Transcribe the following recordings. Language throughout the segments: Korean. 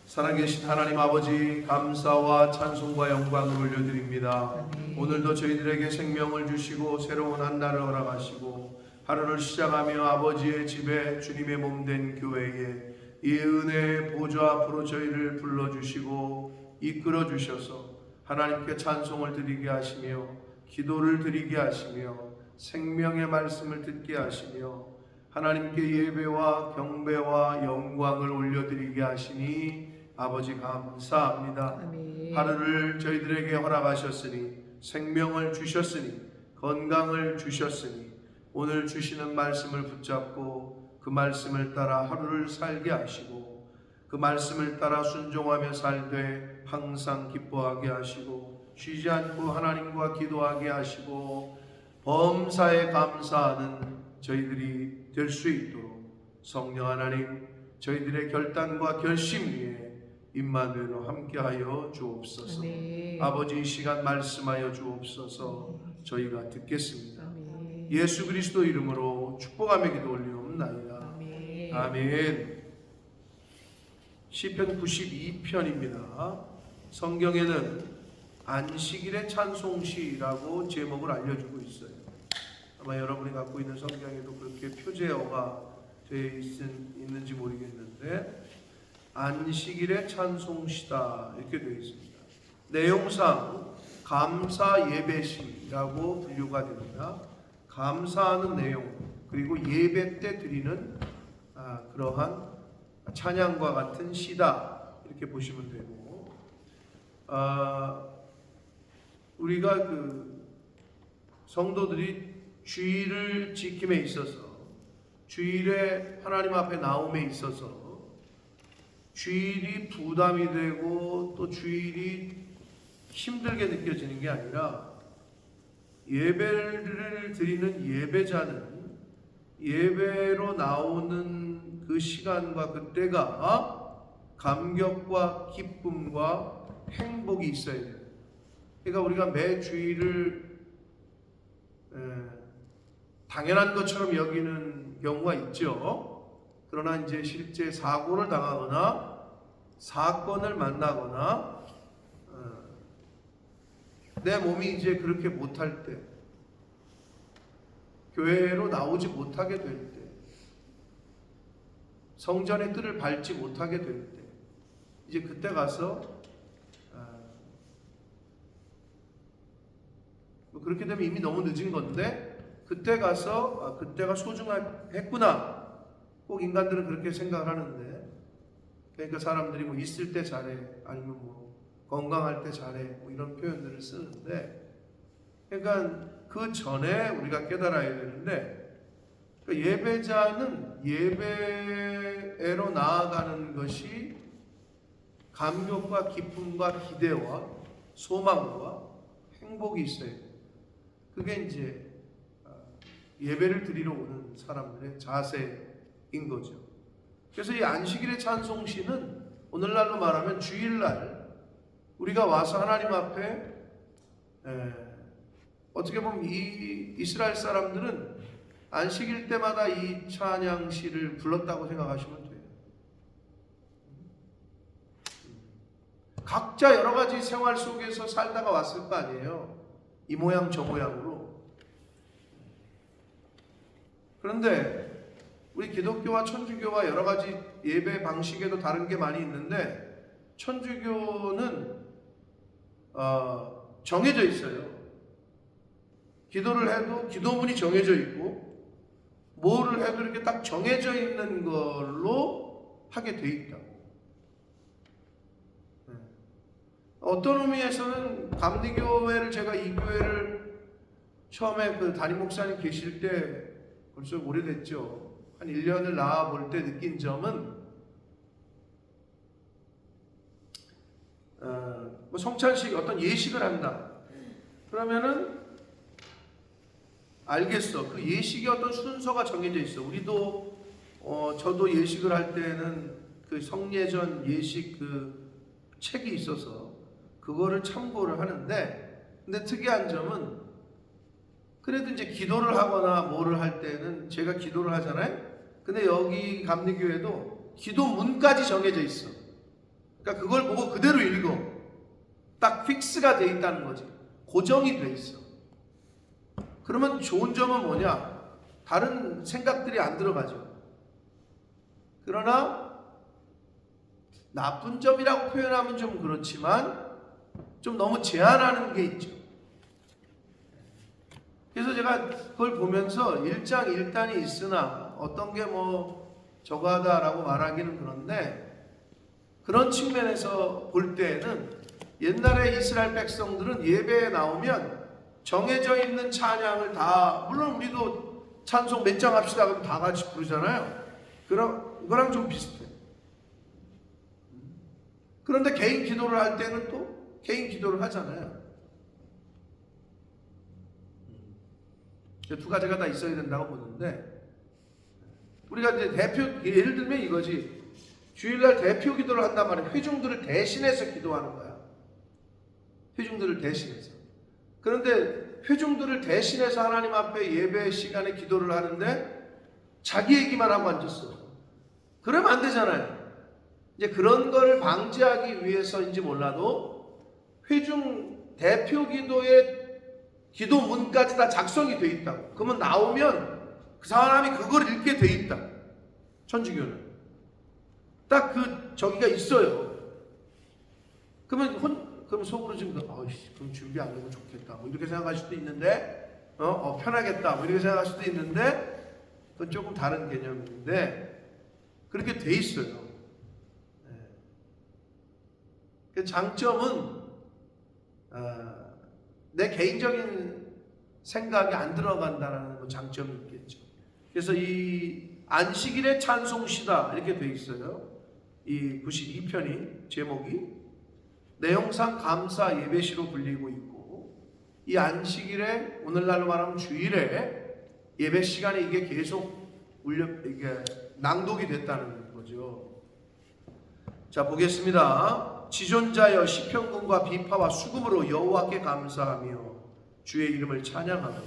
살아계신 하나님 아버지, 감사와 찬송과 영광을 올려드립니다. 오늘도 저희들에게 생명을 주시고 새로운 한 날을 허락하시고 하루를 시작하며 아버지의 집에 주님의 몸된 교회에 이 은혜의 보좌 앞으로 저희를 불러주시고 이끌어 주셔서 하나님께 찬송을 드리게 하시며 기도를 드리게 하시며 생명의 말씀을 듣게 하시며 하나님께 예배와 경배와 영광을 올려드리게 하시니 아버지 감사합니다. 아멘. 하루를 저희들에게 허락하셨으니 생명을 주셨으니 건강을 주셨으니 오늘 주시는 말씀을 붙잡고 그 말씀을 따라 하루를 살게 하시고 그 말씀을 따라 순종하며 살되 항상 기뻐하게 하시고 쉬지 않고 하나님과 기도하게 하시고 범사에 감사하는 저희들이 될 수 있도록 성령 하나님 저희들의 결단과 결심 위에 임마누엘로 함께하여 주옵소서. 아멘. 아버지 이 시간 말씀하여 주옵소서. 저희가 듣겠습니다. 아멘. 예수 그리스도 이름으로 축복하며 기도 올리옵나이다. 아멘. 아멘. 시편 92편입니다. 성경에는 안식일의 찬송시라고 제목을 알려주고 있어요. 아마 여러분이 갖고 있는 성경에도 그렇게 표제어가 되어 있는지 모르겠는데 안식일의 찬송시다 이렇게 되어 있습니다. 내용상 감사 예배시라고 분류가 됩니다. 감사하는 내용 그리고 예배 때 드리는 그러한 찬양과 같은 시다 이렇게 보시면 되고 우리가 그 성도들이 주일을 지킴에 있어서 주일에 하나님 앞에 나옴에 있어서 주일이 부담이 되고 또 주일이 힘들게 느껴지는 게 아니라 예배를 드리는 예배자는 예배로 나오는 그 시간과 그때가 감격과 기쁨과 행복이 있어야 돼요. 그러니까 우리가 매 주일을 당연한 것처럼 여기는 경우가 있죠. 그러나 이제 실제 사고를 당하거나 사건을 만나거나 내 몸이 이제 그렇게 못할 때 교회로 나오지 못하게 될 때 성전의 뜰을 밟지 못하게 될 때 이제 그때 가서 그렇게 되면 이미 너무 늦은 건데 그때 가서 그때가 소중했구나 꼭 인간들은 그렇게 생각하는데 그러니까 사람들이 뭐 있을 때 잘해 아니면 뭐 건강할 때 잘해 뭐 이런 표현들을 쓰는데 그러니까 그 전에 우리가 깨달아야 되는데 그러니까 예배자는 예배로 나아가는 것이 감격과 기쁨과 기대와 소망과 행복이 있어야 돼요. 그게 이제 예배를 드리러 오는 사람들의 자세인 거죠. 그래서 이 안식일의 찬송시는 오늘날로 말하면 주일날 우리가 와서 하나님 앞에 어떻게 보면 이 이스라엘 사람들은 안식일 때마다 이 찬양시를 불렀다고 생각하시면 돼요. 각자 여러 가지 생활 속에서 살다가 왔을 거 아니에요. 이 모양 저 모양으로. 그런데 우리 기독교와 천주교와 여러 가지 예배 방식에도 다른 게 많이 있는데 천주교는 정해져 있어요. 기도를 해도 기도문이 정해져 있고 뭐를 해도 이렇게 딱 정해져 있는 걸로 하게 돼 있다고. 어떤 의미에서는 감리교회를 제가 이 교회를 처음에 그 담임 목사님 계실 때 벌써 오래됐죠. 한 1년을 나와 볼 때 느낀 점은 뭐 성찬식 어떤 예식을 한다. 그러면은 알겠어. 그 예식의 어떤 순서가 정해져 있어. 우리도 저도 예식을 할 때는 그 성례전 예식 그 책이 있어서 그거를 참고를 하는데 근데 특이한 점은 그래도 이제 기도를 하거나 뭐를 할 때는 제가 기도를 하잖아요. 근데 여기 감리교회도 기도문까지 정해져 있어. 그러니까 그러니까 그걸 보고 그대로 읽어. 딱 픽스가 돼 있다는 거지. 고정이 돼 있어. 그러면 좋은 점은 뭐냐? 다른 생각들이 안 들어가죠. 그러나 나쁜 점이라고 표현하면 좀 그렇지만 좀 너무 제한하는 게 있죠. 그래서 제가 그걸 보면서 일장일단이 있으나 어떤 게 뭐 저거하다라고 말하기는 그런데, 그런 측면에서 볼 때에는 옛날에 이스라엘 백성들은 예배에 나오면 정해져 있는 찬양을 다, 물론 우리도 찬송 몇 장 합시다 그러면 다 같이 부르잖아요. 그거랑 좀 비슷해. 그런데 개인 기도를 할 때는 또 개인 기도를 하잖아요. 두 가지가 다 있어야 된다고 보는데, 우리가 이제 예를 들면 이거지. 주일날 대표 기도를 한단 말이에요. 회중들을 대신해서 기도하는 거야. 회중들을 대신해서. 그런데 회중들을 대신해서 하나님 앞에 예배 시간에 기도를 하는데 자기 얘기만 하고 앉았어. 그러면 안 되잖아요. 이제 그런 거를 방지하기 위해서인지 몰라도 회중 대표 기도의 기도문까지 다 작성이 돼 있다고. 그러면 나오면 그 사람이 그걸 읽게 돼 있다. 천주교는 딱 그 저기가 있어요. 그럼 속으로 지금 그럼 준비 안 하면 좋겠다 뭐 이렇게 생각할 수도 있는데, 편하겠다 뭐 이렇게 생각할 수도 있는데, 그건 조금 다른 개념인데 그렇게 돼 있어요. 그 장점은 내 개인적인 생각이 안 들어간다는 장점이 있겠죠. 그래서 이 안식일의 찬송시다 이렇게 돼 있어요. 이 92편이 제목이 내용상 감사 예배시로 불리고 있고, 이 안식일에, 오늘날로 말하면 주일에 예배 시간에 이게 계속 이게 낭독이 됐다는 거죠. 자, 보겠습니다. 지존자여 시편금과 비파와 수금으로 여호와께 감사하며 주의 이름을 찬양하며.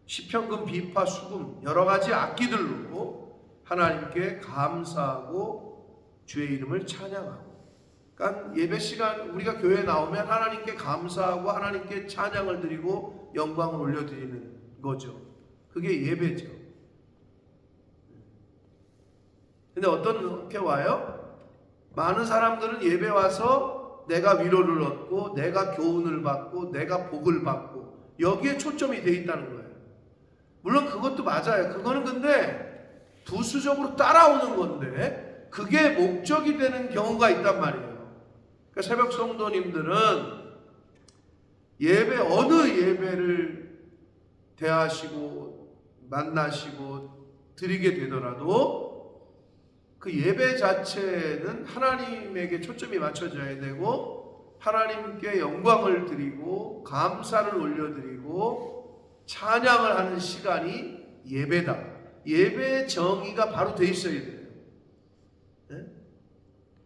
시편금, 비파, 수금 여러 가지 악기들로 하나님께 감사하고 주의 이름을 찬양하고. 그러니까 예배 시간 우리가 교회에 나오면 하나님께 감사하고 하나님께 찬양을 드리고 영광을 올려드리는 거죠. 그게 예배죠. 근데 어떻게 와요? 많은 사람들은 예배 와서 내가 위로를 얻고 내가 교훈을 받고 내가 복을 받고 여기에 초점이 돼 있다는 거예요. 물론 그것도 맞아요. 그거는 근데 부수적으로 따라오는 건데 그게 목적이 되는 경우가 있단 말이에요. 그러니까 새벽 성도님들은 예배, 어느 예배를 대하시고 만나시고 드리게 되더라도 그 예배 자체는 하나님에게 초점이 맞춰져야 되고 하나님께 영광을 드리고 감사를 올려드리고 찬양을 하는 시간이 예배다. 예배의 정의가 바로 돼 있어야 돼요. 네?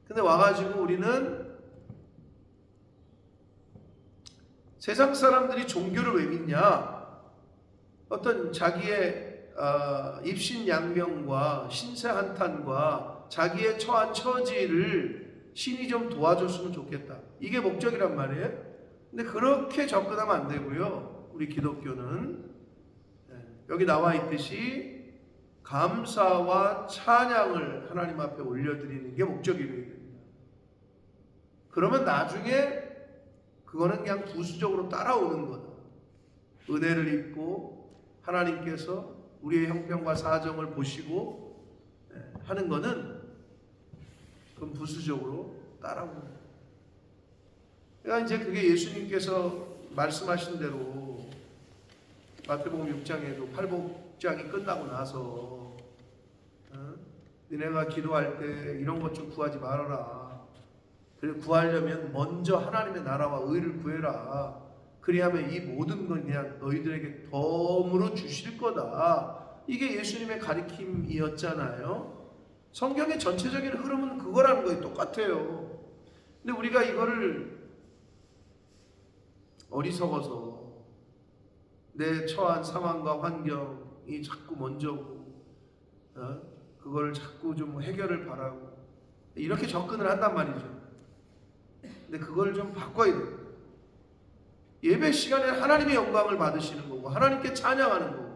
근데 와가지고 우리는 세상 사람들이 종교를 왜 믿냐? 어떤 자기의 입신양명과 신세한탄과 자기의 처한 처지를 신이 좀 도와줬으면 좋겠다. 이게 목적이란 말이에요. 근데 그렇게 접근하면 안 되고요. 우리 기독교는 여기 나와 있듯이 감사와 찬양을 하나님 앞에 올려드리는 게 목적이 됩니다. 그러면 나중에 그거는 그냥 부수적으로 따라오는 거다. 은혜를 입고 하나님께서 우리의 형편과 사정을 보시고 하는 거는 그건 부수적으로 따라오는 거다. 그러니까 이제 그게 예수님께서 말씀하신 대로 마태복음 6장에도 팔복장이 끝나고 나서 너네가 기도할 때 이런 것 좀 구하지 말아라. 그리고 구하려면 먼저 하나님의 나라와 의를 구해라. 그리하면 이 모든 건 그냥 너희들에게 덤으로 주실 거다. 이게 예수님의 가르침이었잖아요. 성경의 전체적인 흐름은 그거라는 거예요. 똑같아요. 근데 우리가 이거를 어리석어서 내 처한 상황과 환경이 자꾸 먼저고 그걸 자꾸 좀 해결을 바라고 이렇게 접근을 한단 말이죠. 근데 그걸 좀 바꿔야 돼요. 예배 시간에 하나님의 영광을 받으시는 거고 하나님께 찬양하는 거고.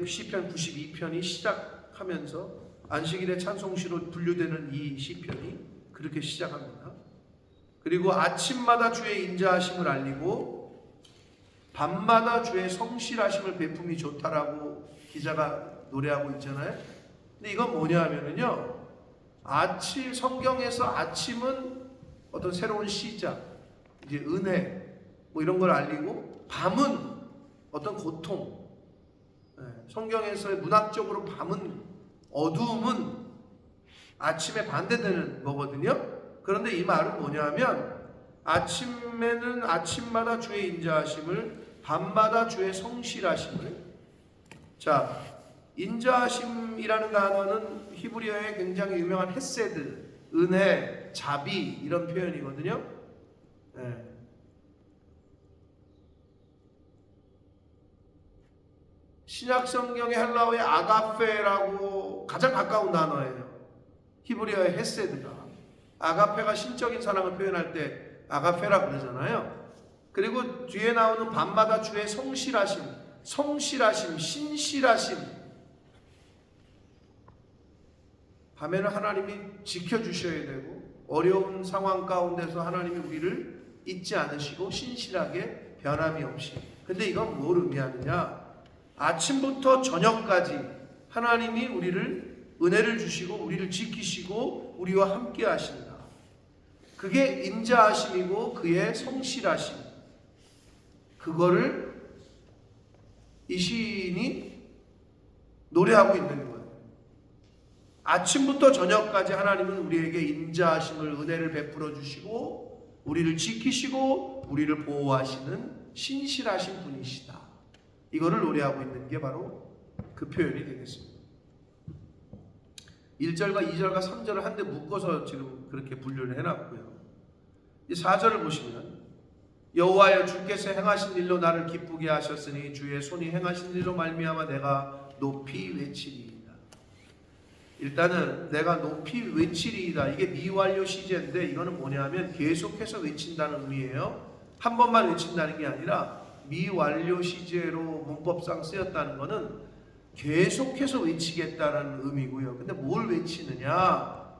시편 92편이 시작하면서 안식일의 찬송시로 분류되는 이 시편이 그렇게 시작합니다. 그리고 아침마다 주의 인자하심을 알리고 밤마다 주의 성실하심을 베품이 좋다라고 기자가 노래하고 있잖아요. 근데 이건 뭐냐 하면은요, 아침, 성경에서 아침은 어떤 새로운 시작, 이제 은혜 뭐 이런 걸 알리고, 밤은 어떤 고통, 성경에서 문학적으로 밤은, 어두움은 아침에 반대되는 거거든요. 그런데 이 말은 뭐냐면 아침에는 아침마다 주의 인자하심을, 밤마다 주의 성실하심을. 자, 인자하심이라는 단어는 히브리어에 굉장히 유명한 헤세드, 은혜, 자비 이런 표현이거든요. 신약 성경의 헬라어의 아가페라고 가장 가까운 단어예요. 히브리어의 헤세드가. 아가페가 신적인 사랑을 표현할 때 아가페라고 그러잖아요. 그리고 뒤에 나오는 밤마다 주의 성실하심, 성실하심, 신실하심. 밤에는 하나님이 지켜주셔야 되고, 어려운 상황 가운데서 하나님이 우리를 잊지 않으시고 신실하게 변함이 없이. 근데 이건 뭘 의미하느냐? 아침부터 저녁까지 하나님이 우리를 은혜를 주시고 우리를 지키시고 우리와 함께 하신다. 그게 인자하심이고 그의 성실하심. 그거를 이 시인이 노래하고 있는 거예요. 아침부터 저녁까지 하나님은 우리에게 인자하심을, 은혜를 베풀어 주시고 우리를 지키시고 우리를 보호하시는 신실하신 분이시다. 이거를 노래하고 있는 게 바로 그 표현이 되겠습니다. 1절과 2절과 3절을 한데 묶어서 지금 그렇게 분류를 해놨고요. 이 4절을 보시면 여호와여 주께서 행하신 일로 나를 기쁘게 하셨으니 주의 손이 행하신 일로 말미암아 내가 높이 외치리이다. 일단은 내가 높이 외치리이다. 이게 미완료 시제인데 이거는 뭐냐면 계속해서 외친다는 의미예요. 한 번만 외친다는 게 아니라 미완료 시제로 문법상 쓰였다는 것은 계속해서 외치겠다는 의미고요. 근데 뭘 외치느냐?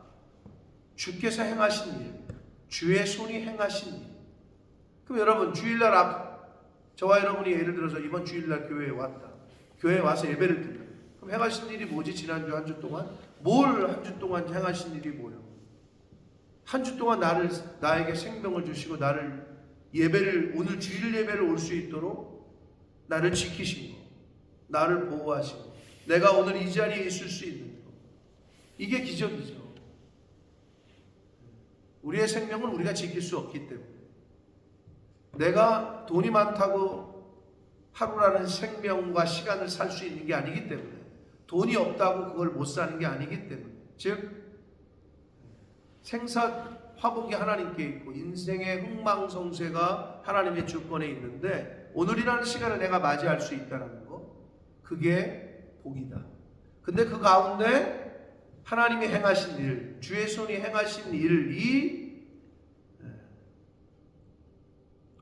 주께서 행하신 일, 주의 손이 행하신 일. 그럼 여러분 주일날 저와 여러분이 예를 들어서 이번 주일날 교회에 왔다. 교회에 와서 예배를 드려. 그럼 행하신 일이 뭐지? 지난주 한 주 동안? 뭘 한 주 동안 행하신 일이 뭐예요? 한 주 동안 나에게 생명을 주시고 나를 오늘 주일 예배를 올 수 있도록 나를 지키신 거, 나를 보호하시고 내가 오늘 이 자리에 있을 수 있는 거. 이게 기적이죠. 우리의 생명을 우리가 지킬 수 없기 때문에. 내가 돈이 많다고 하루라는 생명과 시간을 살 수 있는 게 아니기 때문에, 돈이 없다고 그걸 못 사는 게 아니기 때문에, 즉 생사화복이 하나님께 있고 인생의 흥망성쇠가 하나님의 주권에 있는데 오늘이라는 시간을 내가 맞이할 수 있다는 거, 그게 복이다. 근데 그 가운데 하나님이 행하신 일, 주의 손이 행하신 일이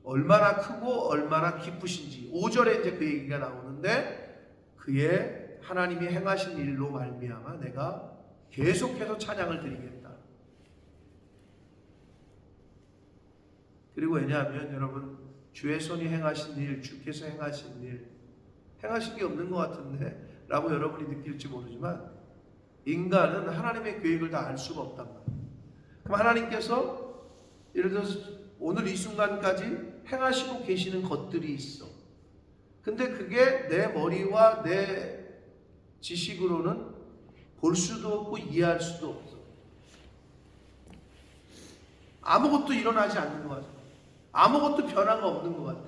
얼마나 크고 얼마나 기쁘신지 5절에 이제 그 얘기가 나오는데, 그의 하나님이 행하신 일로 말미암아 내가 계속해서 찬양을 드리겠다. 그리고 왜냐하면 여러분, 주의 손이 행하신 일, 주께서 행하신 일, 행하신 게 없는 것 같은데 라고 여러분이 느낄지 모르지만, 인간은 하나님의 계획을 다 알 수가 없단 말이에요. 그럼 하나님께서 예를 들어서 오늘 이 순간까지 행하시고 계시는 것들이 있어. 근데 그게 내 머리와 내 지식으로는 볼 수도 없고 이해할 수도 없어. 아무것도 일어나지 않는 것 같아. 아무것도 변화가 없는 것 같아.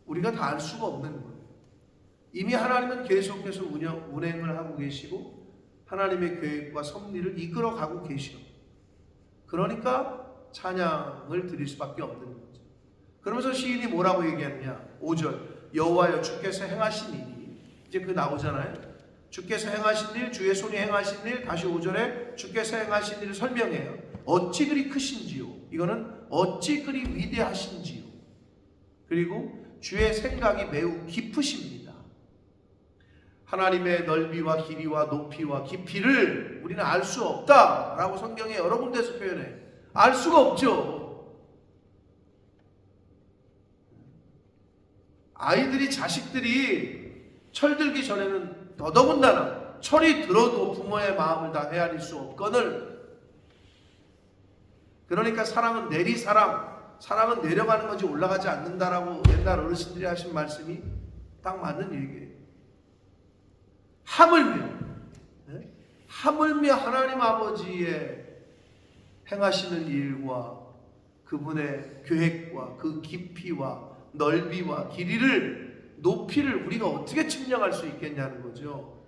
우리가 다 알 수가 없는 거예요. 이미 하나님은 계속해서 운행을 하고 계시고 하나님의 계획과 섭리를 이끌어가고 계셔. 그러니까 찬양을 드릴 수밖에 없는 거죠. 그러면서 시인이 뭐라고 얘기하느냐? 5절 여호와여 주께서 행하신 일이 이제 그 나오잖아요. 주께서 행하신 일, 주의 손이 행하신 일, 다시 5절에 주께서 행하신 일을 설명해요. 어찌 그리 크신지요. 이거는 어찌 그리 위대하신지요. 그리고 주의 생각이 매우 깊으십니다. 하나님의 넓이와 길이와 높이와 깊이를 우리는 알 수 없다라고 성경에 여러 군데서 표현해요. 알 수가 없죠. 아이들이, 자식들이 철들기 전에는 더더군다나 철이 들어도 부모의 마음을 다 헤아릴 수 없거늘, 그러니까 사랑은 사랑은 내려가는 거지 올라가지 않는다라고 옛날 어르신들이 하신 말씀이 딱 맞는 얘기예요. 하물며 하나님 아버지의 행하시는 일과 그분의 계획과 그 깊이와 넓이와 길이를, 높이를 우리가 어떻게 측량할 수 있겠냐는 거죠.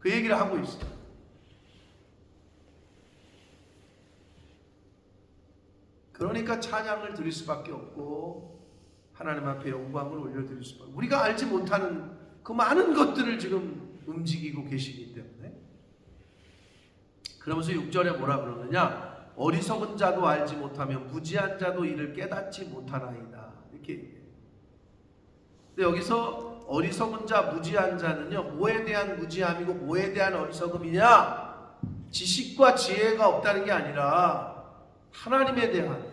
그 얘기를 하고 있어요. 그러니까 찬양을 드릴 수밖에 없고 하나님 앞에 영광을 올려드릴 수밖에 없고, 우리가 알지 못하는 그 많은 것들을 지금 움직이고 계시기 때문에. 그러면서 6절에 뭐라 그러느냐, 어리석은 자도 알지 못하면 무지한 자도 이를 깨닫지 못하나이다, 이렇게 얘기해요. 근데 여기서 어리석은 자, 무지한 자는요, 뭐에 대한 무지함이고 뭐에 대한 어리석음이냐, 지식과 지혜가 없다는 게 아니라 하나님에 대한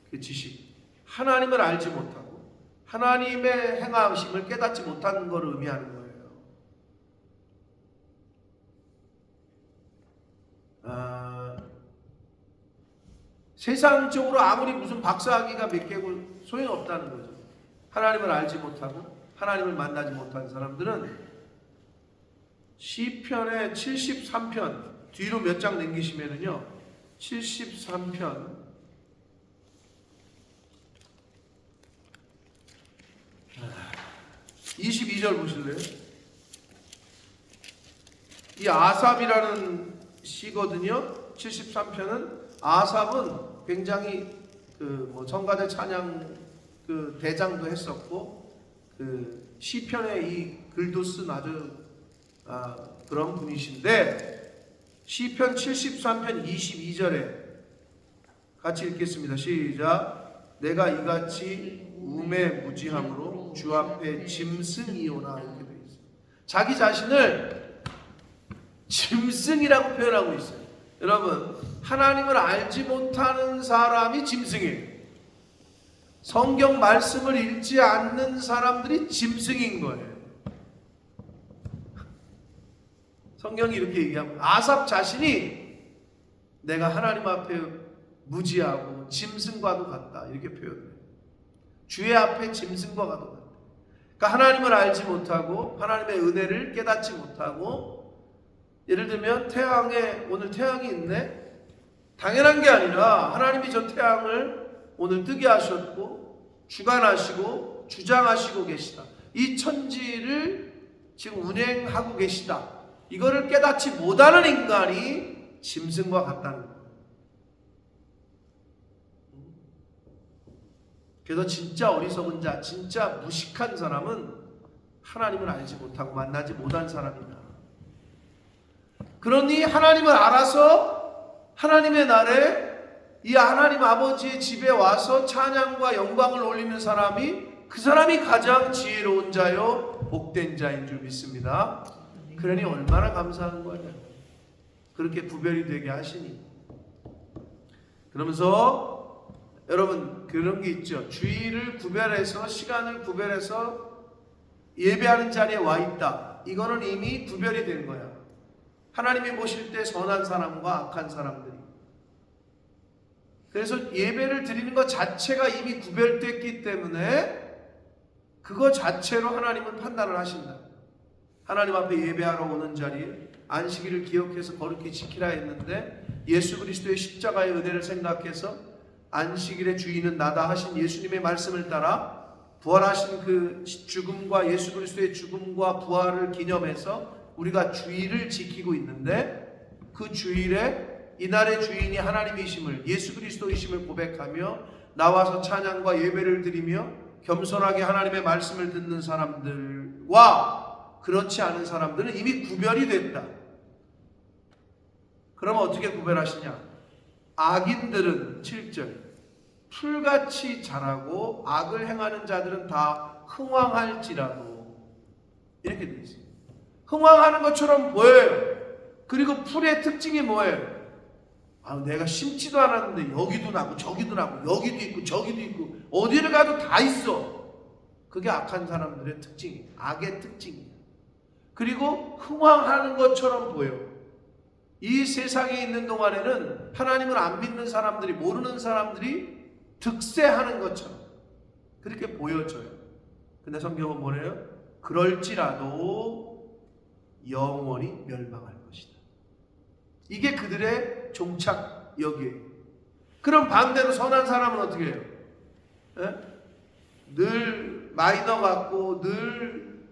그 지식, 하나님을 알지 못하고 하나님의 행하심을 깨닫지 못하는 걸 의미하는 거예요. 세상적으로 아무리 무슨 박사학위가 몇 개고 소용없다는 거죠. 하나님을 알지 못하고 하나님을 만나지 못한 사람들은 시편의 73편 뒤로 몇 장 넘기시면은요, 73편 22절 보실래요? 이 아삽이라는 시거든요. 73편은 아삽은 굉장히 성가대 찬양 대장도 했었고 시편에 이 글도 쓴 아주 그런 분이신데, 시편 73편 22절에 같이 읽겠습니다. 시작. 내가 이같이 우매무지함으로 주 앞에 짐승이오나, 이렇게 되어 있어요. 자기 자신을 짐승이라고 표현하고 있어요. 여러분, 하나님을 알지 못하는 사람이 짐승이에요. 성경 말씀을 읽지 않는 사람들이 짐승인 거예요. 성경이 이렇게 얘기하고, 아삽 자신이 내가 하나님 앞에 무지하고 짐승과도 같다, 이렇게 표현해요. 주의 앞에 짐승과 같다. 그러니까 하나님을 알지 못하고 하나님의 은혜를 깨닫지 못하고, 예를 들면 태양에 오늘 태양이 있네? 당연한 게 아니라 하나님이 저 태양을 오늘 뜨게 하셨고 주관하시고 주장하시고 계시다. 이 천지를 지금 운행하고 계시다. 이거를 깨닫지 못하는 인간이 짐승과 같다는 거예요. 그래서 진짜 어리석은 자, 진짜 무식한 사람은 하나님을 알지 못하고 만나지 못한 사람이다. 그러니 하나님을 알아서 하나님의 날에 이 하나님 아버지의 집에 와서 찬양과 영광을 올리는 사람이, 그 사람이 가장 지혜로운 자요 복된 자인 줄 믿습니다. 그러니 얼마나 감사한 거예요. 그렇게 구별이 되게 하시니. 그러면서 여러분 그런 게 있죠. 주일을 구별해서, 시간을 구별해서 예배하는 자리에 와 있다. 이거는 이미 구별이 된 거야. 하나님이 보실 때 선한 사람과 악한 사람들이. 그래서 예배를 드리는 것 자체가 이미 구별됐기 때문에 그거 자체로 하나님은 판단을 하신다. 하나님 앞에 예배하러 오는 자리에 안식일을 기억해서 거룩히 지키라 했는데, 예수 그리스도의 십자가의 은혜를 생각해서 안식일의 주인은 나다 하신 예수님의 말씀을 따라 부활하신 그 죽음과 예수 그리스도의 죽음과 부활을 기념해서 우리가 주일을 지키고 있는데, 그 주일에 이날의 주인이 하나님이심을, 예수 그리스도이심을 고백하며 나와서 찬양과 예배를 드리며 겸손하게 하나님의 말씀을 듣는 사람들과 그렇지 않은 사람들은 이미 구별이 됐다. 그러면 어떻게 구별하시냐? 악인들은 7절 풀같이 자라고 악을 행하는 자들은 다 흥왕할지라도 이렇게 되어 있어요. 흥왕하는 것처럼 보여요. 그리고 풀의 특징이 뭐예요? 내가 심지도 않았는데 여기도 나고 저기도 나고 여기도 있고 저기도 있고 어디를 가도 다 있어. 그게 악한 사람들의 특징이에요. 악의 특징이에요. 그리고 흥왕하는 것처럼 보여요. 이 세상에 있는 동안에는 하나님을 안 믿는 사람들이, 모르는 사람들이 득세하는 것처럼 그렇게 보여져요. 근데 성경은 뭐래요? 그럴지라도 영원히 멸망할 것이다. 이게 그들의 종착역이에요. 그럼 반대로 선한 사람은 어떻게 해요? 늘 마이너 같고 늘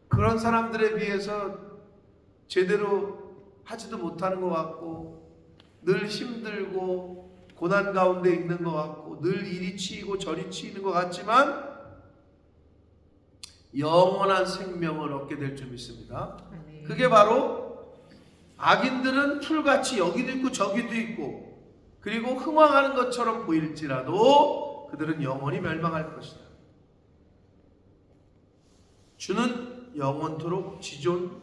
그런 사람들에 비해서 제대로 하지도 못하는 것 같고 늘 힘들고 고난 가운데 있는 것 같고 늘 이리 치이고 저리 치이는 것 같지만 영원한 생명을 얻게 될 줄 믿습니다. 그게 바로 악인들은 풀같이 여기도 있고 저기도 있고 그리고 흥왕하는 것처럼 보일지라도 그들은 영원히 멸망할 것이다. 주는 영원토록 지존하시니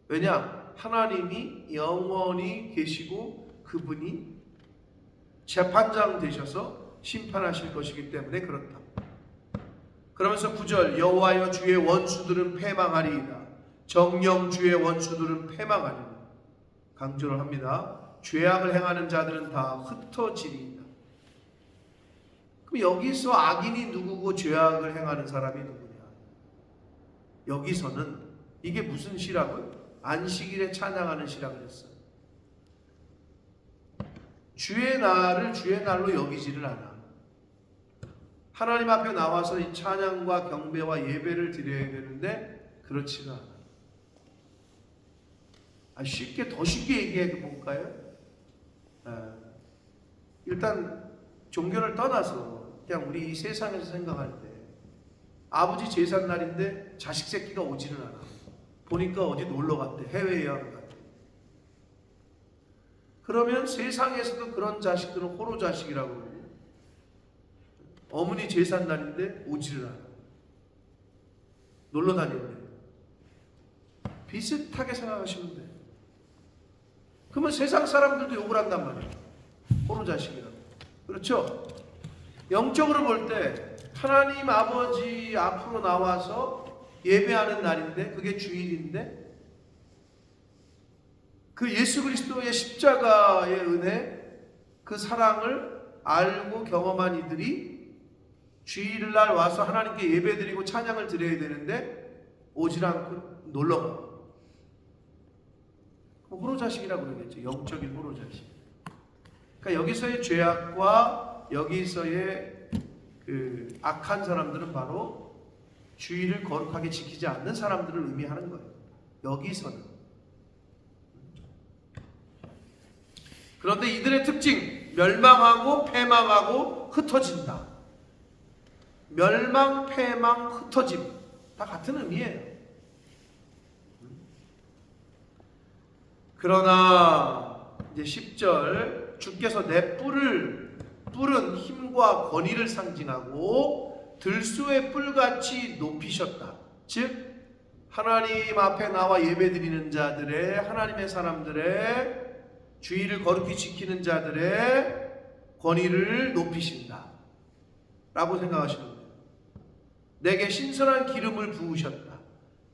왜냐? 하나님이 영원히 계시고 그분이 재판장 되셔서 심판하실 것이기 때문에 그렇다. 그러면서 9절 여호와여 주의 원수들은 패망하리이다. 정령 주의 원수들은 패망하리이다. 강조를 합니다. 죄악을 행하는 자들은 다 흩어지리이다. 그럼 여기서 악인이 누구고 죄악을 행하는 사람이 누구냐? 여기서는 이게 무슨 시라고요? 안식일에 찬양하는 시라 그랬어요. 주의 날을 주의 날로 여기지를 않아. 하나님 앞에 나와서 이 찬양과 경배와 예배를 드려야 되는데 그렇지가 않아. 쉽게 더 쉽게 얘기해 볼까요? 일단 종교를 떠나서 그냥 우리 이 세상에서 생각할 때 아버지 제삿날인데 자식 새끼가 오지는 않아. 보니까 어디 놀러 갔대. 해외여행 갔대. 그러면 세상에서도 그런 자식들은 호로 자식이라고 그러고 어머니 제삿날인데 오지를 않아. 놀러 다니는데 비슷하게 생각하시면 돼요. 그러면 세상 사람들도 욕을 한단 말이에요. 호로 자식이라고. 그렇죠? 영적으로 볼 때 하나님 아버지 앞으로 나와서 예배하는 날인데 그게 주일인데 그 예수 그리스도의 십자가의 은혜 그 사랑을 알고 경험한 이들이 주일날 와서 하나님께 예배드리고 찬양을 드려야 되는데 오질 않고 놀러가. 호로자식이라고 그러겠죠. 영적인 호로자식. 그러니까 여기서의 죄악과 여기서의 그 악한 사람들은 바로 주의를 거룩하게 지키지 않는 사람들을 의미하는 거예요. 여기서는. 그런데 이들의 특징, 멸망하고 패망하고 흩어진다. 멸망, 패망, 흩어짐 다 같은 의미예요. 그러나 이제 10절 주께서 내 뿔은 힘과 권위를 상징하고 들소의 뿔같이 높이셨다. 즉 하나님 앞에 나와 예배드리는 자들의 하나님의 사람들의 주의를 거룩히 지키는 자들의 권위를 높이신다 라고 생각하시는 거예요. 내게 신선한 기름을 부으셨다.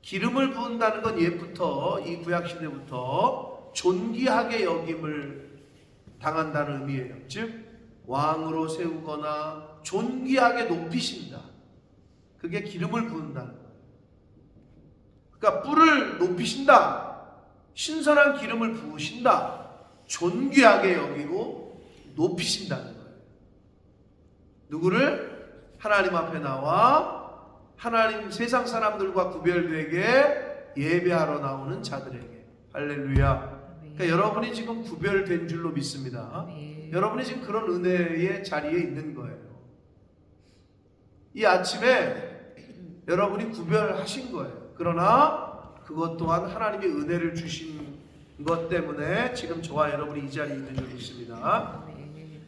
기름을 부은다는 건 옛부터 이 구약시대부터 존귀하게 여김을 당한다는 의미예요. 즉 왕으로 세우거나 존귀하게 높이신다. 그게 기름을 부은다는 거예요. 그러니까 뿔을 높이신다. 신선한 기름을 부으신다. 존귀하게 여기고 높이신다는 거예요. 누구를? 하나님 앞에 나와 하나님 세상 사람들과 구별되게 예배하러 나오는 자들에게. 할렐루야. 그러니까 여러분이 지금 구별된 줄로 믿습니다. 여러분이 지금 그런 은혜의 자리에 있는 거예요. 이 아침에 여러분이 구별하신 거예요. 그러나 그것 또한 하나님의 은혜를 주신 것 때문에 지금 저와 여러분이 이 자리에 있는 줄 믿습니다.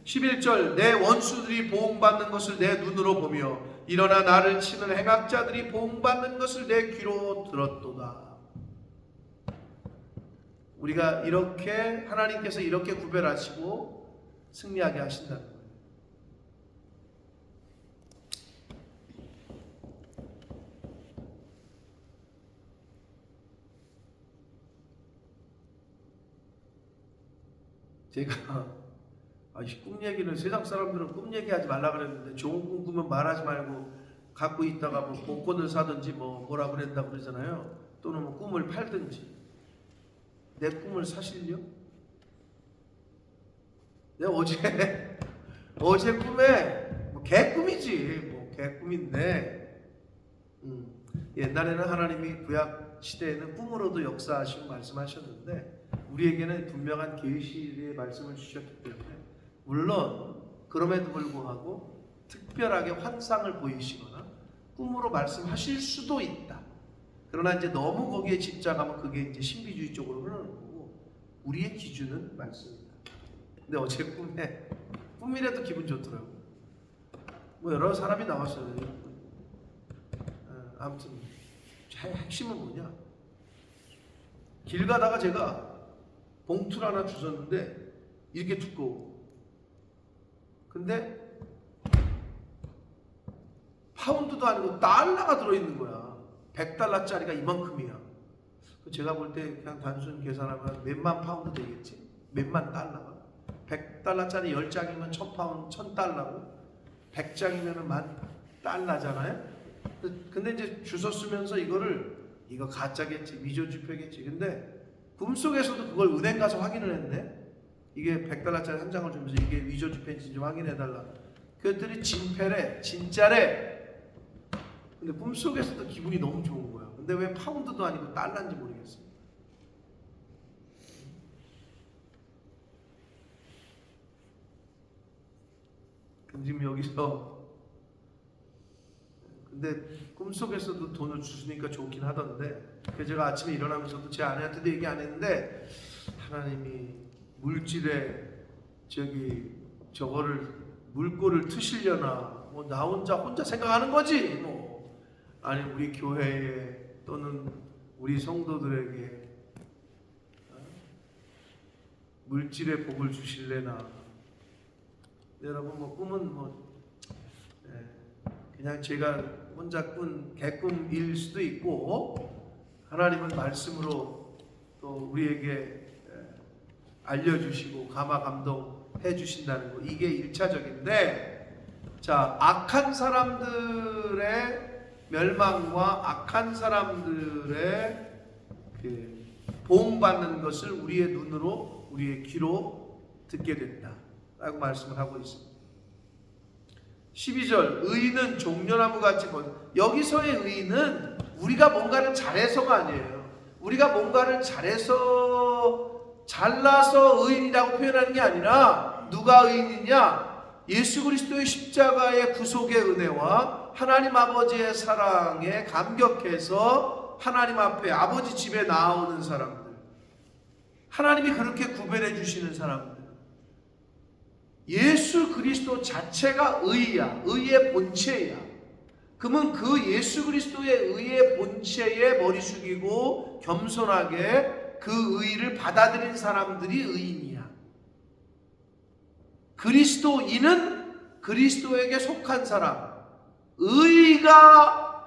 11절 내 원수들이 보응받는 것을 내 눈으로 보며 일어나 나를 치는 행악자들이 보응받는 것을 내 귀로 들었도다. 우리가 이렇게 하나님께서 이렇게 구별하시고 승리하게 하신다는 거예요. 제가 꿈 얘기는 세상 사람들은 꿈 얘기하지 말라 그랬는데 좋은 꿈 꾸면 말하지 말고 갖고 있다가 뭐 복권을 사든지 뭐라 그랬다 그러잖아요. 또는 뭐 꿈을 팔든지. 내 꿈을 사실요? 내가 어제 꿈에 개꿈이지 개꿈인데 옛날에는 하나님이 구약 시대에는 꿈으로도 역사하시고 말씀하셨는데 우리에게는 분명한 계시의 말씀을 주셨기 때문에 물론 그럼에도 불구하고 특별하게 환상을 보이시거나 꿈으로 말씀하실 수도 있다. 그러나 이제 너무 거기에 집착하면 그게 이제 신비주의 쪽으로 흐르는 거고 우리의 기준은 말씀입니다. 근데 어제 꿈이라도 기분 좋더라고요. 여러 사람이 나왔어요. 아무튼 핵심은 뭐냐? 길 가다가 제가 봉투를 하나 주셨는데 이렇게 두꺼워. 근데 파운드도 아니고 달러가 들어있는 거야. 100달러짜리가 이만큼이야. 제가 볼 때 그냥 단순 계산하면 몇만 파운드 되겠지? 몇만 달러가. 100달러짜리 10장이면 1000파운드, 1000달러고 100장이면 10,000달러잖아요? 근데 이제 주워 쓰면서 이거 가짜겠지, 위조지폐겠지. 근데 꿈속에서도 그걸 은행 가서 확인을 했네. 이게 100달러짜리 한 장을 주면서 이게 위조지폐인지 좀 확인해달라. 그것들이 진패래, 진짜래. 근데 꿈속에서도 기분이 너무 좋은 거야. 근데 왜 파운드도 아니고 달러인지 모르겠어. 지금 여기서 근데 꿈속에서도 돈을 주시니까 좋긴 하던데 그래서 제가 아침에 일어나면서도 제 아내한테도 얘기 안 했는데 하나님이 물질에 저거를 물꼬를 트시려나 나 혼자 생각하는 거지 아니 우리 교회에 또는 우리 성도들에게 물질의 복을 주실래나. 여러분 꿈은 그냥 제가 혼자 꾼 개꿈일 수도 있고 하나님은 말씀으로 또 우리에게 알려주시고 감화감동해 주신다는 거 이게 1차적인데 자 악한 사람들의 멸망과 악한 사람들의 보응받는 것을 우리의 눈으로 우리의 귀로 듣게 된다 라고 말씀을 하고 있습니다. 12절 의인은 종려나무같이 여기서의 의인은 우리가 뭔가를 잘해서가 아니에요. 우리가 뭔가를 잘라서 의인이라고 표현하는 게 아니라 누가 의인이냐? 예수 그리스도의 십자가의 구속의 은혜와 하나님 아버지의 사랑에 감격해서 하나님 앞에 아버지 집에 나오는 사람들, 하나님이 그렇게 구별해 주시는 사람들, 예수 그리스도 자체가 의야, 의의 본체야. 그러면 그 예수 그리스도의 의의 본체에 머리 숙이고 겸손하게 그 의를 받아들인 사람들이 의인이야. 그리스도인은 그리스도에게 속한 사람.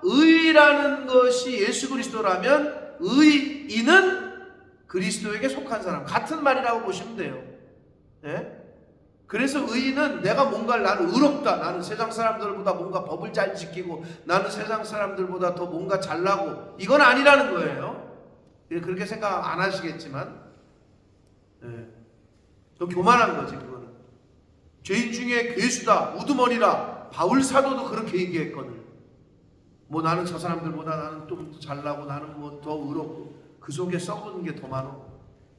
의라는 것이 예수 그리스도라면 의인은 그리스도에게 속한 사람. 같은 말이라고 보시면 돼요. 네? 그래서 의인은 내가 뭔가를 나는 의롭다. 나는 세상 사람들보다 뭔가 법을 잘 지키고 나는 세상 사람들보다 더 뭔가 잘나고 이건 아니라는 거예요. 그렇게 생각 안 하시겠지만 더 교만한 거지 그거는. 죄인 중에 괴수다, 우두머리라. 바울 사도도 그렇게 얘기했거든. 나는 저 사람들보다 나는 좀 더 잘나고 나는 더 의롭고 그 속에 썩은 게 더 많어.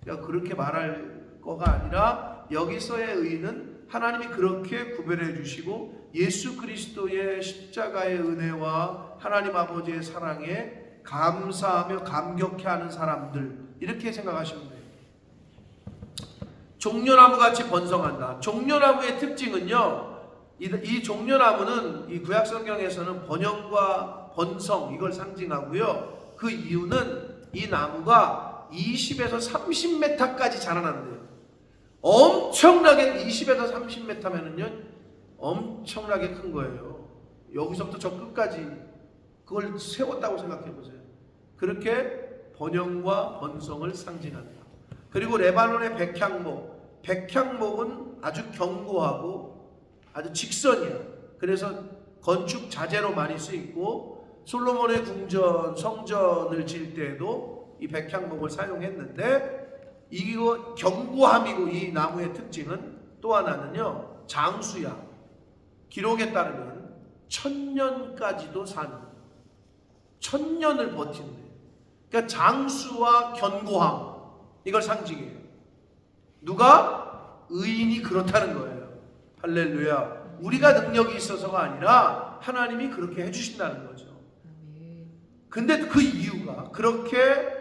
그러니까 그렇게 말할 거가 아니라 여기서의 의는 하나님이 그렇게 구별해 주시고 예수 그리스도의 십자가의 은혜와 하나님 아버지의 사랑에 감사하며 감격해하는 사람들, 이렇게 생각하시면 돼요. 종려나무같이 번성한다. 종려나무의 특징은요, 이 종려나무는 이 구약 성경에서는 번영과 번성, 이걸 상징하고요. 그 이유는 이 나무가 20에서 30m까지 자라난대요. 엄청나게 20에서 30m면은요 엄청나게 큰 거예요. 여기서부터 저 끝까지 그걸 세웠다고 생각해 보세요. 그렇게 번영과 번성을 상징한다. 그리고 레바논의 백향목, 백향목은 아주 견고하고 아주 직선이야. 그래서 건축 자재로 많이 쓰이고 솔로몬의 궁전, 성전을 지을 때에도 이 백향목을 사용했는데, 이거 견고함이고 이 나무의 특징은 또 하나는요, 장수야. 기록에 따르면 1000년까지도 사는, 1000년을 버틴대. 그러니까 장수와 견고함, 이걸 상징해요. 누가? 의인이 그렇다는 거예요. 할렐루야. 우리가 능력이 있어서가 아니라 하나님이 그렇게 해주신다는 거죠. 근데 그 이유가 그렇게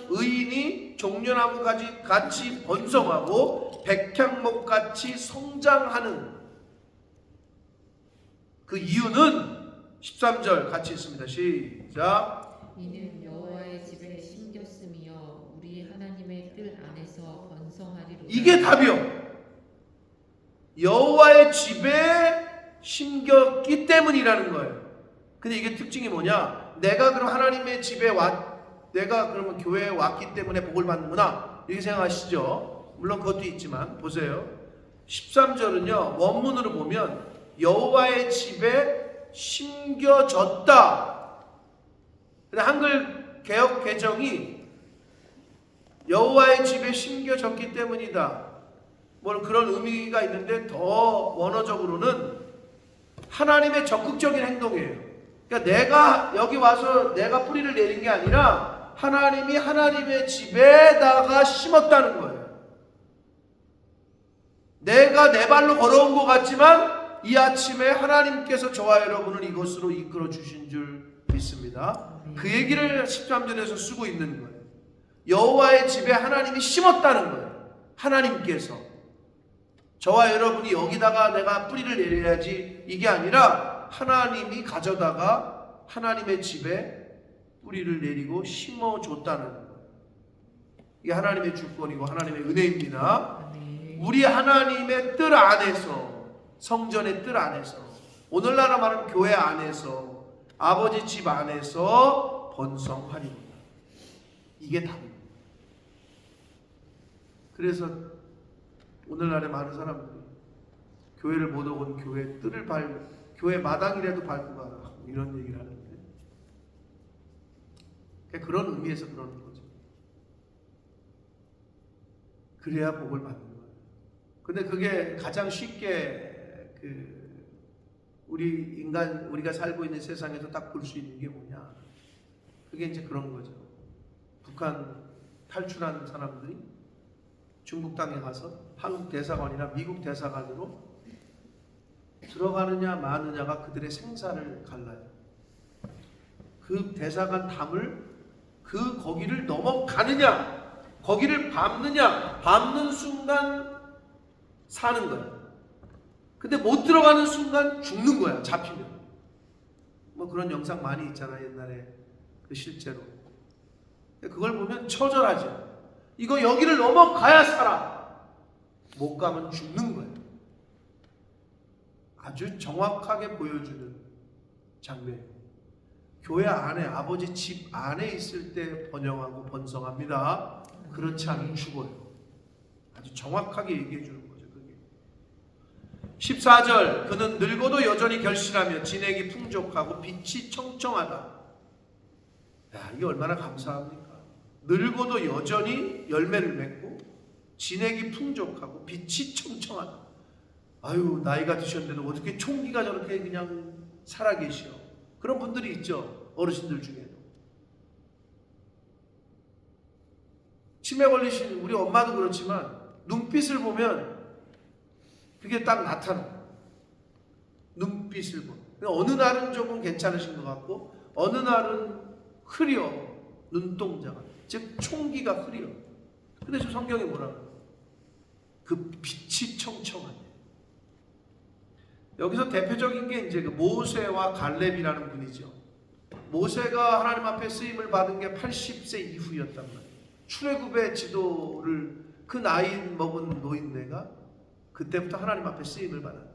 의인이 종려나무 같이 번성하고 백향목 같이 성장하는 그 이유는 13절 같이 있습니다. 시작. 이는 여호와의 집에 심겼으며 우리 하나님의 뜰 안에서 번성하리로다. 이게 답이요. 여호와의 집에 심겼기 때문이라는 거예요. 근데 이게 특징이 뭐냐? 내가 그럼 하나님의 집에 내가 그러면 교회에 왔기 때문에 복을 받는구나, 이렇게 생각하시죠? 물론 그것도 있지만 보세요. 13절은요 원문으로 보면 여호와의 집에 심겨졌다. 근데 한글 개역 개정이 여호와의 집에 심겨졌기 때문이다, 뭐 그런 의미가 있는데, 더 원어적으로는 하나님의 적극적인 행동이에요. 그러니까 내가 여기 와서 내가 뿌리를 내린 게 아니라 하나님이 하나님의 집에다가 심었다는 거예요. 내가 내 발로 걸어온 것 같지만 이 아침에 하나님께서 저와 여러분을 이곳으로 이끌어 주신 줄 믿습니다. 그 얘기를 13절에서 쓰고 있는 거예요. 여호와의 집에 하나님이 심었다는 거예요. 하나님께서. 저와 여러분이 여기다가 내가 뿌리를 내려야지, 이게 아니라 하나님이 가져다가 하나님의 집에 뿌리를 내리고 심어줬다는 거예요. 이게 하나님의 주권이고 하나님의 은혜입니다. 우리 하나님의 뜰 안에서, 성전의 뜰 안에서, 오늘날 말하는 교회 안에서, 아버지 집 안에서 번성하리로다. 이게 답입니다. 그래서 오늘날의 많은 사람들이 교회를 못 오건 교회 뜰을 교회 마당이라도 밟고 가라, 이런 얘기를 하는데, 그런 의미에서 그러는 거죠. 그래야 복을 받는 거예요. 근데 그게 가장 쉽게 우리가 살고 있는 세상에서 딱 볼 수 있는 게 뭐냐? 그게 이제 그런 거죠. 북한 탈출한 사람들이 중국 땅에 가서 한국 대사관이나 미국 대사관으로 들어가느냐 마느냐가 그들의 생사를 갈라요. 그 대사관 담을 거기를 넘어가느냐, 거기를 밟는 순간 사는 거야. 근데 못 들어가는 순간 죽는 거야, 잡히면. 뭐 그런 영상 많이 있잖아, 옛날에. 실제로. 그걸 보면 처절하죠. 이거 여기를 넘어가야 살아. 못 가면 죽는 거야. 아주 정확하게 보여주는 장면이에요. 교회 안에, 아버지 집 안에 있을 때 번영하고 번성합니다. 그렇지 않으면 죽어요. 아주 정확하게 얘기해 주는 거죠, 그게. 14절, 그는 늙어도 여전히 결실하며 진액이 풍족하고 빛이 청청하다. 야, 이게 얼마나 감사합니까? 늙어도 여전히 열매를 맺고 진액이 풍족하고 빛이 청청하다. 아유, 나이가 드셨는데도 어떻게 총기가 저렇게 그냥 살아계시오. 그런 분들이 있죠, 어르신들 중에도. 치매 걸리신 우리 엄마도 그렇지만 눈빛을 보면 그게 딱 나타나. 눈빛을 보면. 어느 날은 조금 괜찮으신 것 같고 어느 날은 흐려. 눈동자가. 즉 총기가 흐려. 근데 저 성경이 뭐라고? 그 빛이 청청하네. 여기서 대표적인 게 이제 그 모세와 갈렙이라는 분이죠. 모세가 하나님 앞에 쓰임을 받은 게 80세 이후였단 말이에요. 출애굽의 지도를 그 나이 먹은 노인네가 그때부터 하나님 앞에 쓰임을 받았다.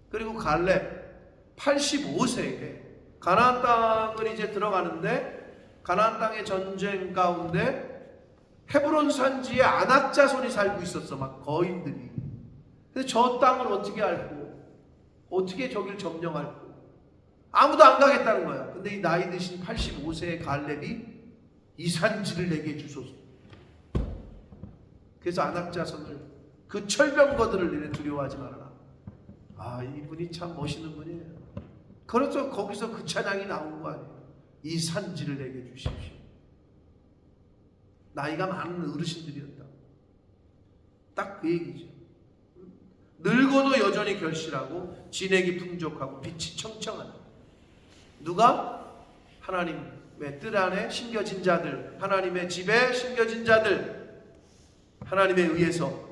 그리고 갈렙 85세에 가나안 땅을 이제 들어가는데 가나안 땅의 전쟁 가운데 헤브론 산지에 아낙 자손이 살고 있었어. 막 거인들이. 근데 저 땅을 어떻게 알고 어떻게 저길 점령할고 아무도 안 가겠다는 거야. 근데 이 나이 드신 85세의 갈렙이 이 산지를 내게 주소서. 그래서 아낙 자손을 그 철병거들을 너네 두려워하지 말아라. 아, 이분이 참 멋있는 분이에요. 그래서 거기서 그 찬양이 나온 거 아니에요. 이 산지를 내게 주십시오. 나이가 많은 어르신들이었다. 딱 그 얘기죠. 늙어도 여전히 결실하고 진액이 풍족하고 빛이 청청하다. 누가? 하나님의 뜻 안에 심겨진 자들, 하나님의 집에 심겨진 자들, 하나님에 의해서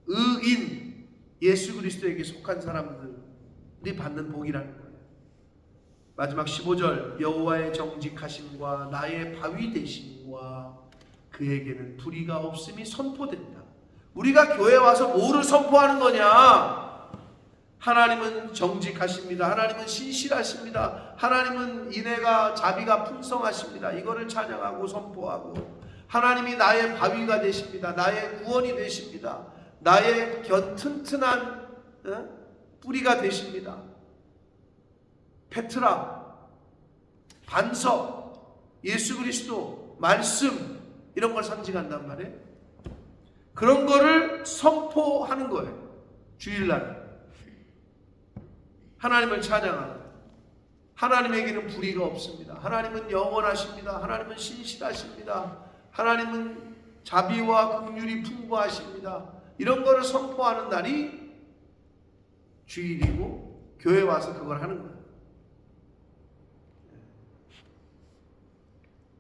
의인 예수 그리스도에게 속한 사람들이 받는 복이라는 거예요. 마지막 15절 여호와의 정직하심과 나의 바위 되심과 그에게는 불의가 없음이 선포된다. 우리가 교회 와서 뭐를 선포하는 거냐? 하나님은 정직하십니다. 하나님은 신실하십니다. 하나님은 인애가 자비가 풍성하십니다. 이거를 찬양하고 선포하고 하나님이 나의 바위가 되십니다. 나의 구원이 되십니다. 나의 튼튼한 뿌리가 되십니다. 페트라, 반석, 예수 그리스도, 말씀 이런 걸 상징한단 말이에요. 그런 거를 선포하는 거예요. 주일날 하나님을 찬양하는. 하나님에게는 불의가 없습니다. 하나님은 영원하십니다. 하나님은 신실하십니다. 하나님은 자비와 긍휼이 풍부하십니다. 이런 거를 선포하는 날이 주일이고 교회 와서 그걸 하는 거예요.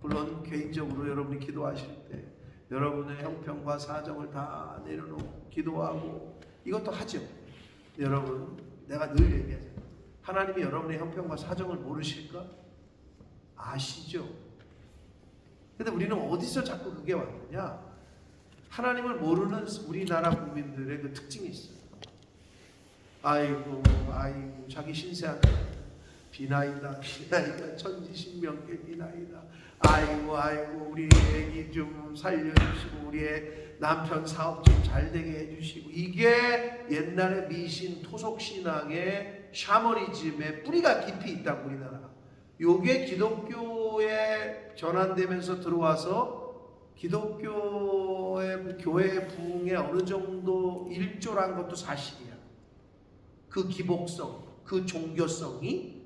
물론 개인적으로 여러분이 기도하실 때 여러분의 형편과 사정을 다 내려놓고 기도하고 이것도 하죠. 여러분, 내가 늘 얘기하잖아요. 하나님이 여러분의 형편과 사정을 모르실까? 아시죠? 근데 우리는 어디서 자꾸 그게 왔느냐? 하나님을 모르는 우리나라 국민들의 그 특징이 있어요. 아이고 자기 신세한테 비나이다 천지신명께 비나이다. 아이고 우리 애기 좀 살려주시고 우리의 남편 사업 좀 잘 되게 해주시고. 이게 옛날의 미신 토속신앙의 샤머니즘의 뿌리가 깊이 있다고 우리나라가. 요게 기독교에 전환되면서 들어와서 기독교의 교회 부흥에 어느 정도 일조란 것도 사실이야. 그 기복성, 그 종교성이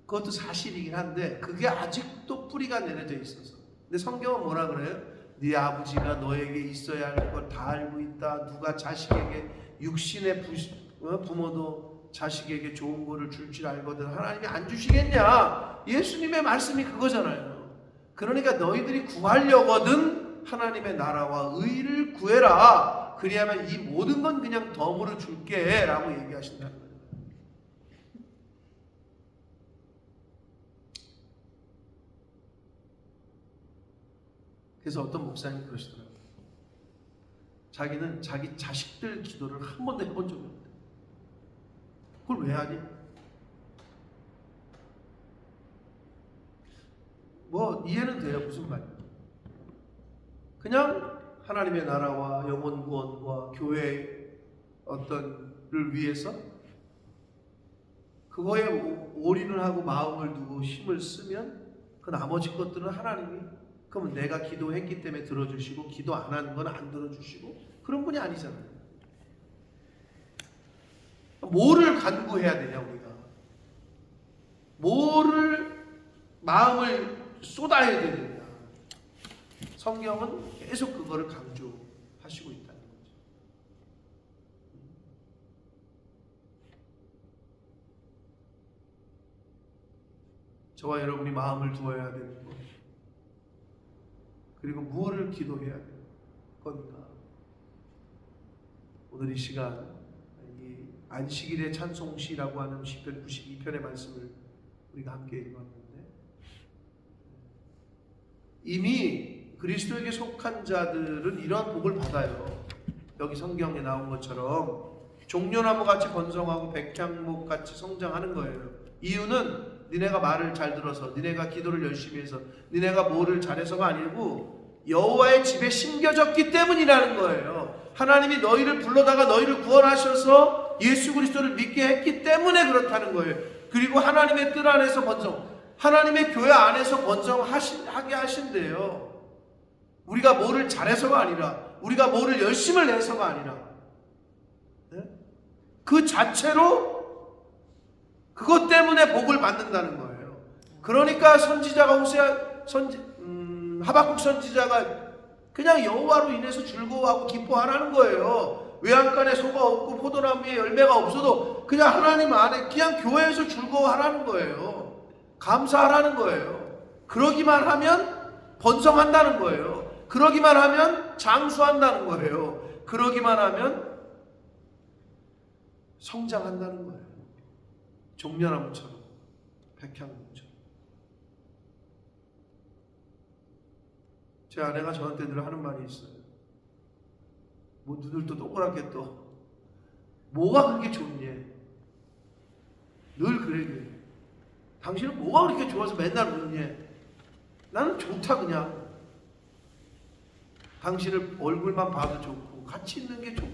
그것도 사실이긴 한데 그게 아직도 뿌리가 내려져 있어서. 근데 성경은 뭐라 그래요? 네 아버지가 너에게 있어야 할 것 다 알고 있다. 누가 자식에게 육신의 부모도 자식에게 좋은 거를 줄 줄 알거든 하나님이 안 주시겠냐? 예수님의 말씀이 그거잖아요. 그러니까 너희들이 구하려거든 하나님의 나라와 의를 구해라. 그리하면 이 모든 건 그냥 덤으로 줄게 라고 얘기하신다는 거예요. 그래서 어떤 목사님이 그러시더라고요. 자기는 자기 자식들 기도를 한 번도 해본 적이 없대. 그걸 왜 하니? 뭐 이해는 돼요. 무슨 말이에요? 그냥 하나님의 나라와 영혼 구원과 교회의 어떤를 위해서 그거에 올인을 하고 마음을 두고 힘을 쓰면 그 나머지 것들은 하나님이, 그러면 내가 기도했기 때문에 들어주시고 기도 안 하는 건 안 들어주시고 그런 분이 아니잖아요. 뭐를 간구해야 되냐 우리가? 뭐를 마음을 쏟아야 되느냐? 성경은 계속 그거를 강조하시고 있다는 거죠. 저와 여러분이 마음을 두어야 되는 것, 그리고 무엇을 기도해야 되는 건가? 오늘 이 시간 이 안식일의 찬송시라고 하는 시편 92편의 말씀을 우리가 함께 읽었는데, 이미 그리스도에게 속한 자들은 이러한 복을 받아요. 여기 성경에 나온 것처럼 종려나무같이 번성하고 백향목같이 성장하는 거예요. 이유는 니네가 말을 잘 들어서, 니네가 기도를 열심히 해서, 니네가 뭐를 잘해서가 아니고 여호와의 집에 심겨졌기 때문이라는 거예요. 하나님이 너희를 불러다가 너희를 구원하셔서 예수 그리스도를 믿게 했기 때문에 그렇다는 거예요. 그리고 하나님의 뜻 안에서 번성, 하나님의 교회 안에서 번성하게 하신대요. 우리가 뭐를 잘해서가 아니라, 우리가 뭐를 열심을 내서가 아니라, 네? 그 자체로 그것 때문에 복을 받는다는 거예요. 그러니까 선지자가 하박국 선지자가 그냥 여호와로 인해서 즐거워하고 기뻐하라는 거예요. 외양간에 소가 없고 포도나무에 열매가 없어도 그냥 하나님 안에, 그냥 교회에서 즐거워하라는 거예요. 감사하라는 거예요. 그러기만 하면 번성한다는 거예요. 그러기만 하면 장수한다는 거예요. 그러기만 하면 성장한다는 거예요. 종려나무처럼, 백향목처럼. 제 아내가 저한테 늘 하는 말이 있어요. 뭐 누들도 동그랗게 또 뭐가 그렇게 좋니? 늘 그래. 당신은 뭐가 그렇게 좋아서 맨날 웃니? 나는 좋다 그냥. 당신을 얼굴만 봐도 좋고, 같이 있는 게 좋고,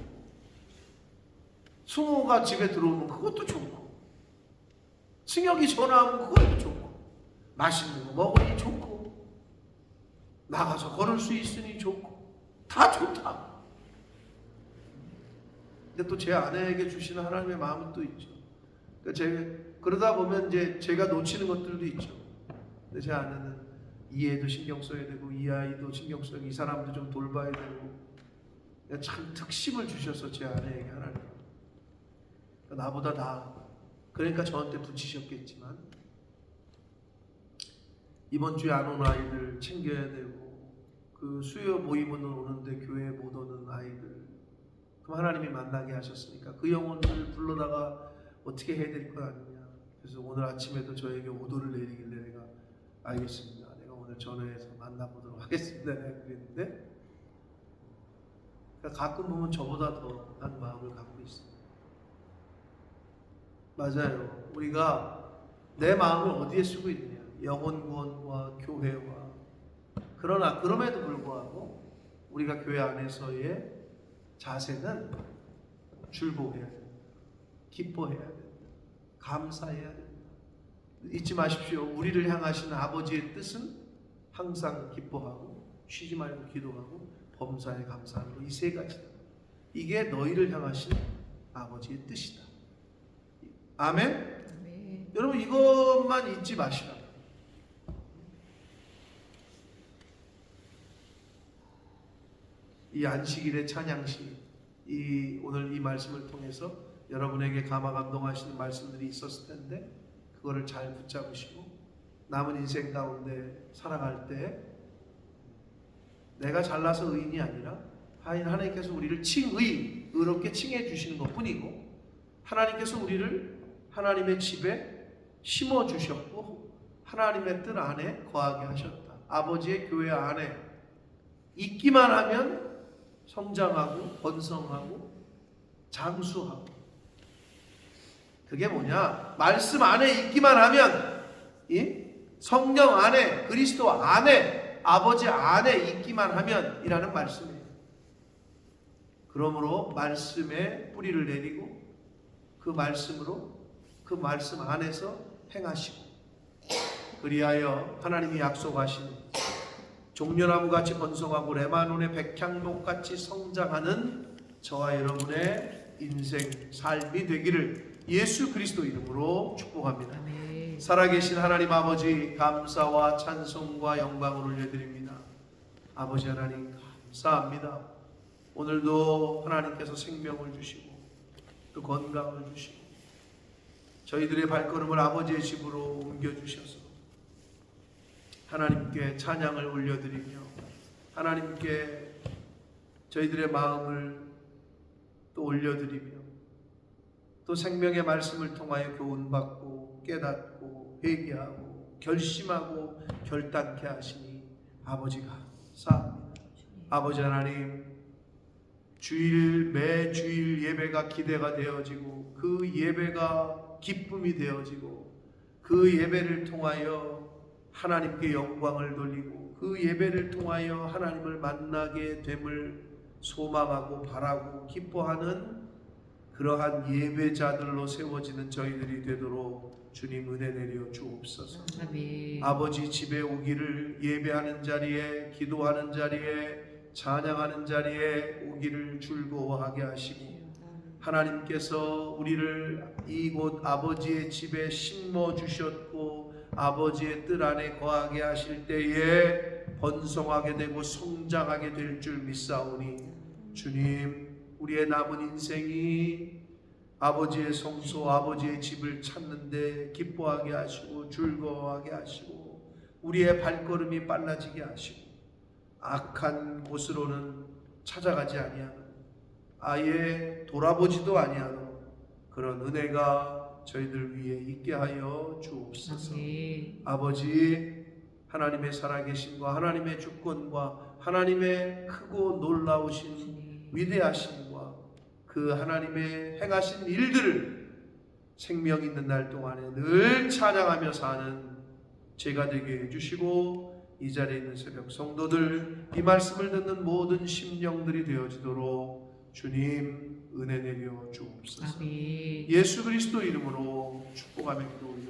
승호가 집에 들어오면 그것도 좋고, 승혁이 전화하면 그것도 좋고, 맛있는 거 먹으니 좋고, 나가서 걸을 수 있으니 좋고, 다 좋다. 근데 또 제 아내에게 주시는 하나님의 마음은 또 있죠. 그러다 보면 이제 제가 놓치는 것들도 있죠. 근데 제 아내는 이 애도 신경 써야 되고, 이 아이도 신경 써야 되고, 이 사람도 좀 돌봐야 되고, 참 특심을 주셔서 제 아내에게 하나님, 나보다 나, 그러니까 저한테 붙이셨겠지만, 이번 주에 안 오는 아이들 챙겨야 되고, 그 수요 모임은 오는데 교회에 못 오는 아이들, 그럼 하나님이 만나게 하셨으니까 그 영혼들을 불러다가 어떻게 해야 될 것 아니냐. 그래서 오늘 아침에도 저에게 오도를 내리길래 내가 알겠습니다, 내가 오늘 전화해서 만나보도록 하겠습니다 그랬는데, 그러니까 가끔 보면 저보다 더 난 마음을 갖고 있어요. 맞아요. 우리가 내 마음을 어디에 쓰고 있느냐, 영혼 구원과 교회와. 그러나 그럼에도 불구하고 우리가 교회 안에서의 자세는 즐거워해야 된다, 기뻐해야 된다, 감사해야 된다. 잊지 마십시오. 우리를 향하신 아버지의 뜻은 항상 기뻐하고 쉬지 말고 기도하고 범사에 감사하는 거, 이 세 가지다. 이게 너희를 향하신 아버지의 뜻이다. 아멘? 아멘. 여러분 이것만 잊지 마시라. 이 안식일의 찬양시, 오늘 이 말씀을 통해서 여러분에게 감화 감동하시는 말씀들이 있었을 텐데, 그거를 잘 붙잡으시고 남은 인생 가운데 살아갈 때 내가 잘나서 의인이 아니라 하나님께서 우리를 의롭게 칭해 주시는 것 뿐이고, 하나님께서 우리를 하나님의 집에 심어 주셨고 하나님의 뜻 안에 거하게 하셨다. 아버지의 교회 안에 있기만 하면 성장하고 번성하고 장수하고. 그게 뭐냐? 말씀 안에 있기만 하면, 성령 안에, 그리스도 안에, 아버지 안에 있기만 하면 이라는 말씀이에요. 그러므로 말씀에 뿌리를 내리고 그 말씀으로, 그 말씀 안에서 행하시고, 그리하여 하나님이 약속하신 종려나무같이 번성하고 레바논의 백향목같이 성장하는 저와 여러분의 인생 삶이 되기를 예수 그리스도 이름으로 축복합니다. 아멘. 살아계신 하나님 아버지, 감사와 찬송과 영광을 올려드립니다. 아버지 하나님 감사합니다. 오늘도 하나님께서 생명을 주시고 또 건강을 주시고 저희들의 발걸음을 아버지의 집으로 옮겨주셔서 하나님께 찬양을 올려드리며 하나님께 저희들의 마음을 또 올려드리며 또 생명의 말씀을 통하여 교훈받고 깨닫고 회개하고 결심하고 결단케 하시니 아버지 감사합니다. 아버지 하나님, 매 주일 예배가 기대가 되어지고 그 예배가 기쁨이 되어지고 그 예배를 통하여 하나님께 영광을 돌리고 그 예배를 통하여 하나님을 만나게 됨을 소망하고 바라고 기뻐하는 그러한 예배자들로 세워지는 저희들이 되도록 주님 은혜 내려 주옵소서. 아멘. 아버지 집에 오기를, 예배하는 자리에, 기도하는 자리에, 찬양하는 자리에 오기를 즐거워하게 하시고 하나님께서 우리를 이곳 아버지의 집에 심어 주셨고 아버지의 뜰 안에 거하게 하실 때에 번성하게 되고 성장하게 될 줄 믿사오니 주님, 우리의 남은 인생이 아버지의 성소, 아버지의 집을 찾는데 기뻐하게 하시고 즐거워하게 하시고 우리의 발걸음이 빨라지게 하시고 악한 곳으로는 찾아가지 아니하는, 아예 돌아보지도 아니하는 그런 은혜가 저희들 위에 있게 하여 주옵소서. 아멘. 아버지, 하나님의 살아계심과 하나님의 주권과 하나님의 크고 놀라우신 위대하심과 그 하나님의 행하신 일들을 생명 있는 날 동안에 늘 찬양하며 사는 제가 되게 해주시고 이 자리에 있는 새벽 성도들, 이 말씀을 듣는 모든 심령들이 되어지도록 주님 은혜 내려 주옵소서. 아멘. 예수 그리스도 이름으로 축복하며 기도드립니다.